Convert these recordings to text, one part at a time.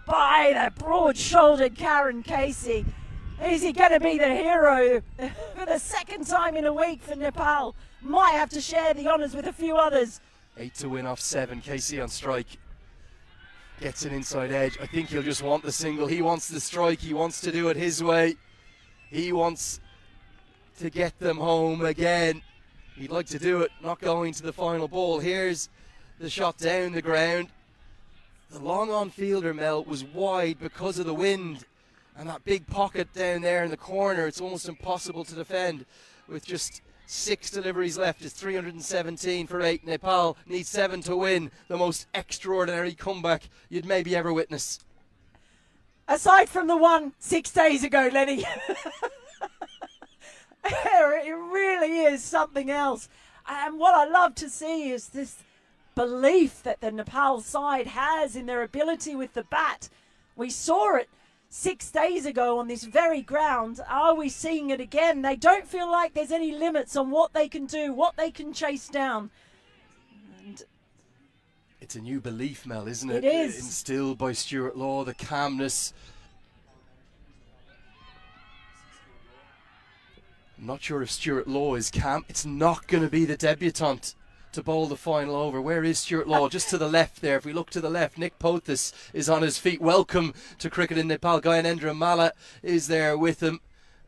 by the broad-shouldered Karen Casey. Is he going to be the hero for the second time in a week for Nepal? Might have to share the honours with a few others. 8 to win off 7. Casey on strike. Gets an inside edge. I think he'll just want the single. He wants the strike. He wants to do it his way. He wants to get them home again. He'd like to do it, not going to the final ball. Here's the shot down the ground. The long on fielder, Mel, was wide because of the wind. And that big pocket down there in the corner, it's almost impossible to defend. With just 6 deliveries left, it's 317 for 8. Nepal needs 7 to win. The most extraordinary comeback you'd maybe ever witness. Aside from the one 6 days ago, Lenny. It really is something else. And what I love to see is this belief that the Nepal side has in their ability with the bat. We saw it 6 days ago on this very ground. Are we seeing it again? They don't feel like there's any limits on what they can do, what they can chase down. And it's a new belief, Mel, isn't it? It is. Instilled by Stuart Law, the calmness. I'm not sure if Stuart Law is calm. It's not going to be the debutant to bowl the final over. Where is Stuart Law? Just to the left there. If we look to the left, Nick Pothis is on his feet. Welcome to cricket in Nepal. Gyanendra Malla is there with him.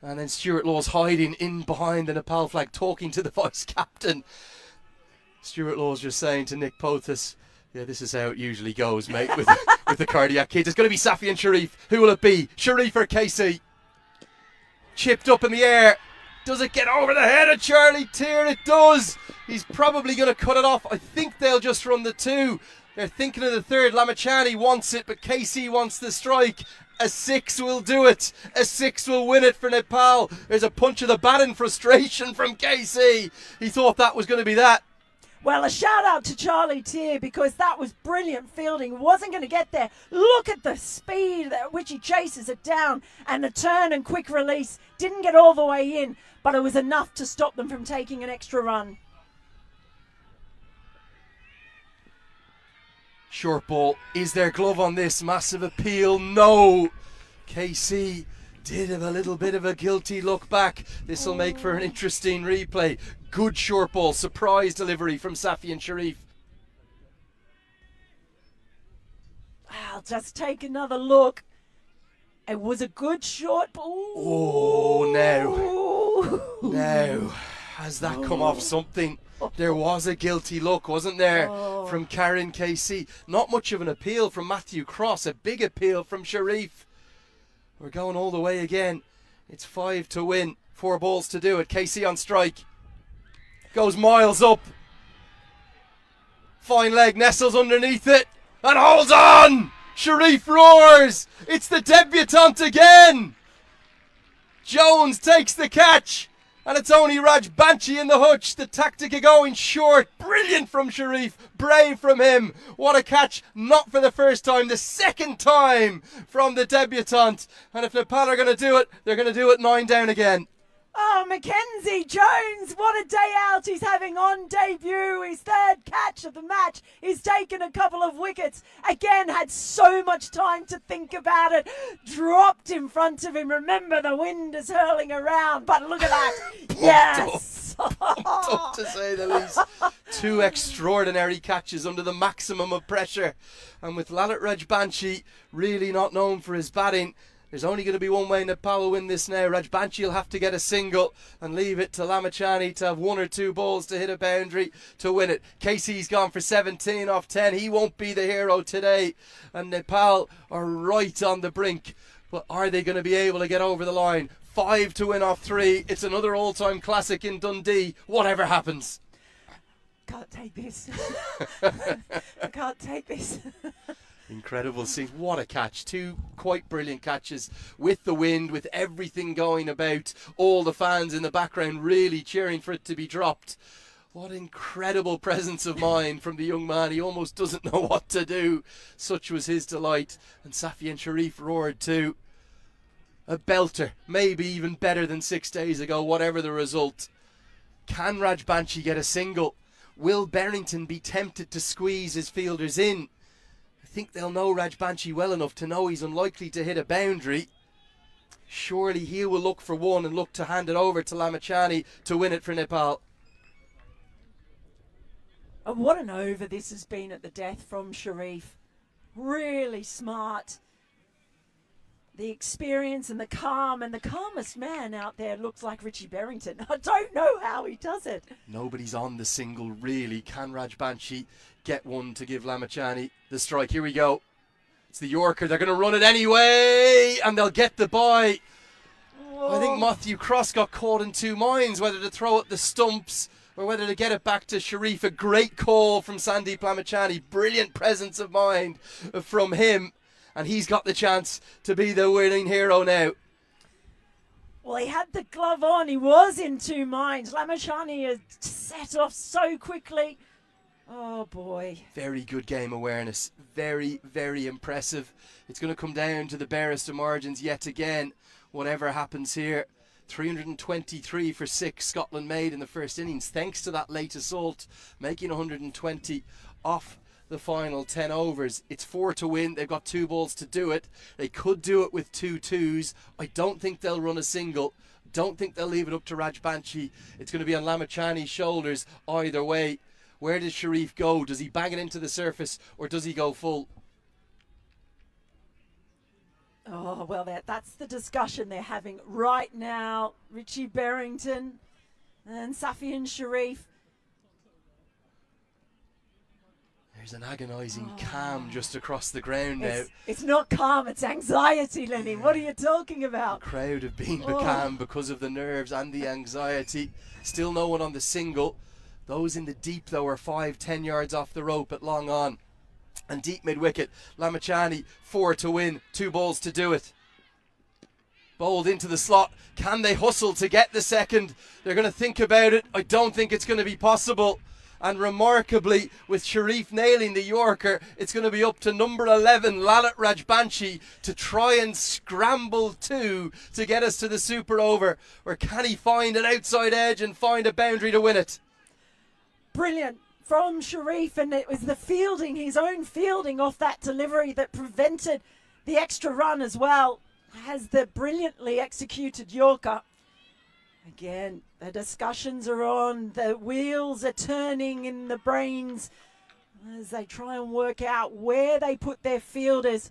And then Stuart Law's hiding in behind the Nepal flag, talking to the vice captain. Stuart Law's just saying to Nick Pothis, yeah, this is how it usually goes, mate, with the cardiac kids. It's going to be Safi and Sharif. Who will it be? Sharif or Casey? Chipped up in the air. Does it get over the head of Charlie Tier? It does. He's probably going to cut it off. I think they'll just run the 2. They're thinking of the 3rd. Lamachani wants it, but Casey wants the strike. A 6 will do it. A 6 will win it for Nepal. There's a punch of the bat in frustration from Casey. He thought that was going to be that. well, a shout out to Charlie Tier because that was brilliant fielding. Wasn't going to get there. Look at the speed at which he chases it down, and the turn and quick release. Didn't get all the way in, but it was enough to stop them from taking an extra run. Short ball. Is there glove on this? Massive appeal. No. KC did have a little bit of a guilty look back. This will make for an interesting replay. Good short ball. Surprise delivery from Safi and Sharif. I'll just take another look. It was a good short ball. Oh, now. Now. Has that come off something? There was a guilty look, wasn't there, from Karen KC. Not much of an appeal from Matthew Cross. A big appeal from Sharif. We're going all the way again. It's 5 to win. 4 balls to do it. KC on strike. Goes miles up. Fine leg. Nestles underneath it. And holds on. Sharif roars. It's the debutant again. Jones takes the catch. And it's only Raj Banchi in the hutch. The tactic of going short. Brilliant from Sharif. Brave from him. What a catch. Not for the first time. The second time from the debutant. And if Nepal are going to do it, they're going to do it 9 down again. Oh, Mackenzie Jones, what a day out he's having on debut. His 3rd catch of the match. He's taken a couple of wickets. Again, had so much time to think about it. Dropped in front of him. Remember, the wind is hurling around. But look at that. Yes. Pumped up, to say the least. 2 extraordinary catches under the maximum of pressure. And with Lalit Rajbanshi really not known for his batting, there's only going to be one way Nepal will win this now. Rajbanshi will have to get a single and leave it to Lamachani to have 1 or 2 balls to hit a boundary to win it. Casey's gone for 17 off 10. He won't be the hero today. And Nepal are right on the brink. But are they going to be able to get over the line? 5 to win off 3. It's another all-time classic in Dundee. Whatever happens. Can't take this. I can't take this. Incredible scenes. What a catch. 2 quite brilliant catches with the wind, with everything going about. All the fans in the background really cheering for it to be dropped. What incredible presence of mind from the young man. He almost doesn't know what to do. Such was his delight. And Safi and Sharif roared too. A belter. Maybe even better than 6 days ago, whatever the result. Can Rajbanshi get a single? Will Berrington be tempted to squeeze his fielders in? think they'll know Rajbanshi well enough to know he's unlikely to hit a boundary. Surely he will look for one and look to hand it over to Lamachani to win it for Nepal. And what an over this has been at the death from Sharif. Really smart. The experience and the calm, and the calmest man out there looks like Richie Berrington. I don't know how he does it. Nobody's on the single, really. Can Rajbanshi get one to give Lamachani the strike? Here we go. It's the Yorker. They're going to run it anyway, and they'll get the bye. Whoa. I think Matthew Cross got caught in two minds, whether to throw at the stumps or whether to get it back to Sharif. A great call from Sandeep Lamachani. Brilliant presence of mind from him. And he's got the chance to be the winning hero now. Well, he had the glove on. He was in two minds. Lamachani had set off so quickly. Oh, boy. Very good game awareness. Very, very impressive. It's going to come down to the barest of margins yet again. Whatever happens here. 323 for 6 Scotland made in the first innings, thanks to that late assault, making 120 off the final 10 overs. It's 4 to win. They've got 2 balls to do it. They could do it with 2 twos. I don't think they'll run a single. Don't think they'll leave it up to Rajbanshi. It's going to be on Lamachani's shoulders either way. Where does Sharif go? Does he bang it into the surface or does he go full? Oh, well, that's the discussion they're having right now. Richie Berrington and Safian Sharif. There's an agonising calm just across the ground now. It's not calm, it's anxiety, Lenny. What are you talking about? The crowd have been becalmed because of the nerves and the anxiety. Still no one on the single. Those in the deep, though, are 5-10 yards off the rope at long on. And deep mid-wicket, Lamachani, 4 to win, 2 balls to do it. Bowled into the slot. Can they hustle to get the second? They're going to think about it. I don't think it's going to be possible. And remarkably, with Sharif nailing the Yorker, it's going to be up to number 11, Lalit Rajbanshi, to try and scramble to get us to the super over. Or can he find an outside edge and find a boundary to win it? Brilliant from Sharif, and it was the fielding, his own fielding off that delivery that prevented the extra run as well, as the brilliantly executed Yorker. Again, the discussions are on, the wheels are turning in the brains as they try and work out where they put their fielders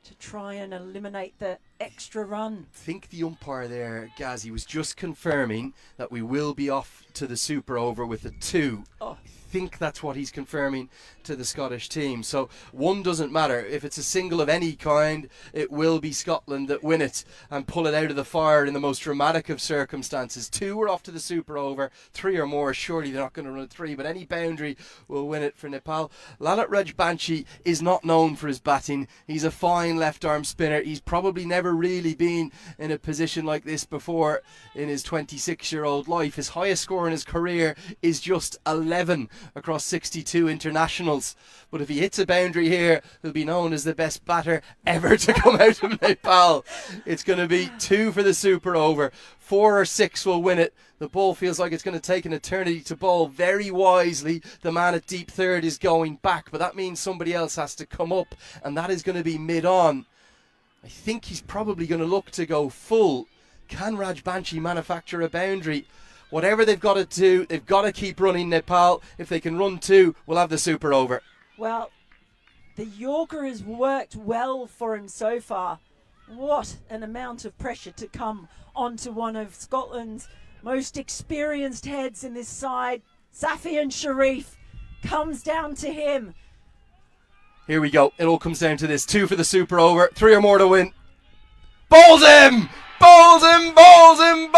to try and eliminate the extra run. I think the umpire there, Gazzy, was just confirming that we will be off to the super over with a 2. I think that's what he's confirming to the Scottish team. So 1 doesn't matter. If it's a single of any kind, it will be Scotland that win it and pull it out of the fire in the most dramatic of circumstances. 2 are off to the super over. 3 or more, surely they're not going to run 3, but any boundary will win it for Nepal. Lalit Rajbanshi is not known for his batting. He's a fine left arm spinner. He's probably never really been in a position like this before in his 26-year-old life. His highest score in his career is just 11 across 62 internationals. But if he hits a boundary here, he'll be known as the best batter ever to come out of Nepal. It's going to be 2 for the super over. 4 or 6 will win it. The ball feels like it's going to take an eternity to bowl. Very wisely, the man at deep third is going back, but that means somebody else has to come up, and that is going to be mid-on. I think he's probably going to look to go full. Can Rajbanshi manufacture a boundary? Whatever they've got to do, they've got to keep running Nepal. If they can run 2, we'll have the super over. Well, the Yorker has worked well for him so far. What an amount of pressure to come onto one of Scotland's most experienced heads in this side. Safian Sharif comes down to him. Here we go. It all comes down to this. 2 for the super over. 3 or more to win. Bowls him! Bowls him! Bowls him!